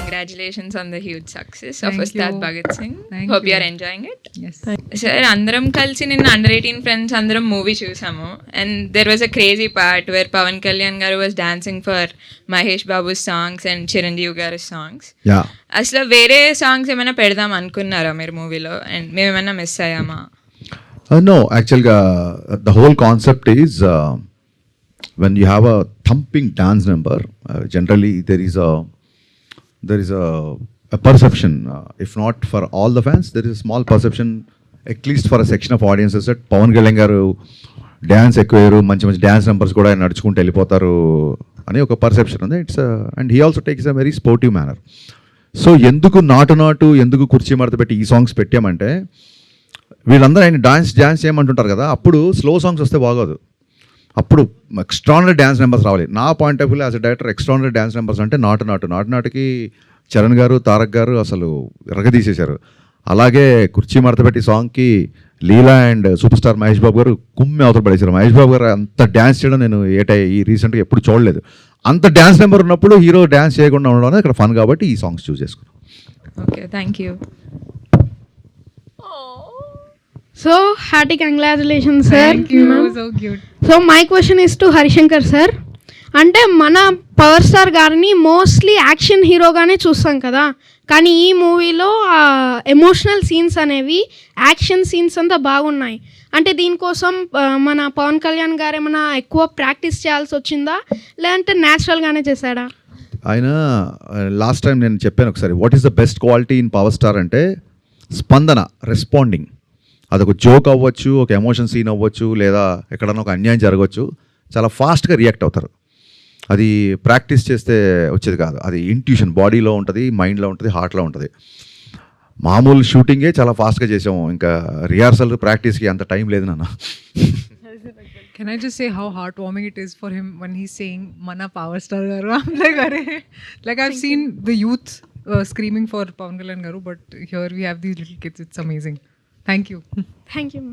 congratulations on the huge success of Thank Ustad you. Bhagat Singh. Thank Hope you you. are enjoying it. Yes. Sir అందరం కలిసి నిన్న under 18 friends అందరం movie చూసాము and there was a crazy part where Pawan Kalyan garu was dancing for Mahesh Babu songs and Chiranjeevi గారి songs. Yeah అసలు వేరే songs ఏమైనా పెడదాం అనుకున్నారా మీరు మూవీలో అండ్ మేము ఏమైనా miss అయ్యామా? No, actually, the whole concept is when you have a thumping dance number, generally there is a perception, if not for all the fans, there is a small perception, at least for a section of audiences, that Pawan Kalyan garu dance ఎక్కువ మంచి మంచి dance numbers కూడా ఆయన నడుచుకుంటూ వెళ్ళిపోతారు అని ఒక perception ఉంది. It's and he also takes a very sportive manner. So ఎందుకు నాటు ఎందుకు కుర్చీ మడత పెట్టి ఈ సాంగ్స్ పెట్టామంటే, వీళ్ళందరూ ఆయన డాన్స్ చేయమంటుంటారు కదా, అప్పుడు స్లో సాంగ్స్ వస్తే బాగోదు, అప్పుడు ఎక్స్ట్రానరీ డ్యాన్స్ నెంబర్స్ రావాలి. నా పాయింట్ ఆఫ్ వ్యూలో as a director extraordinary dance numbers అంటే నాటుకి చరణ్ గారు తారక్ గారు అసలు ఎరగదీసేశారు. అలాగే కుర్చీ మడతపెట్టి సాంగ్కి లీలా and super star Mahesh Babu గారు కుమ్మి అవతల పడేశారు. మహేష్ బాబు గారు అంత డ్యాన్స్ చేయడం నేను ఈ రీసెంట్గా ఎప్పుడు చూడలేదు. అంత డ్యాన్స్ నెంబర్ ఉన్నప్పుడు హీరో డ్యాన్స్ చేయకుండా ఉండడం అనేది ఇక్కడ ఫన్, కాబట్టి ఈ సాంగ్స్ చూస్ చేసుకున్నాం. Okay, thank you. So, hearty congratulations, sir. Thank you. So cute. So, my question is to Harishankar, sir. అంటే మన పవర్ స్టార్ గారిని మోస్ట్లీ యాక్షన్ హీరోగానే చూస్తాం కదా, కానీ ఈ మూవీలో ఎమోషనల్ సీన్స్ అనేవి యాక్షన్ సీన్స్ అంతా బాగున్నాయి. అంటే దీనికోసం మన పవన్ కళ్యాణ్ గారు ఏమైనా ఎక్కువ ప్రాక్టీస్ చేయాల్సి వచ్చిందా, లేదంటే న్యాచురల్గానే చేశాడా? ఆయన లాస్ట్ టైం నేను చెప్పాను ఒకసారి, what is the best quality in power star అంటే స్పందన, రెస్పాండింగ్. అదొక జోక్ అవ్వచ్చు, ఒక ఎమోషన్ సీన్ అవ్వచ్చు, లేదా ఎక్కడన్నా ఒక అన్యాయం జరగవచ్చు, చాలా ఫాస్ట్గా రియాక్ట్ అవుతారు. అది ప్రాక్టీస్ చేస్తే వచ్చేది కాదు, అది ఇంట్యూషన్, బాడీలో ఉంటుంది, మైండ్లో ఉంటుంది, హార్ట్లో ఉంటుంది. మామూలు షూటింగే చాలా ఫాస్ట్గా చేసాము, ఇంకా రిహార్సల్ ప్రాక్టీస్కి అంత టైం లేదు నాన్న. Can I just say how heartwarming it is for him when he's saying Mana Power Star Garu? I'm like, Arey. Like I've seen the youth screaming for Pawan Kalyan Garu, but here we have these little kids. It's amazing. Thank you. Thank you.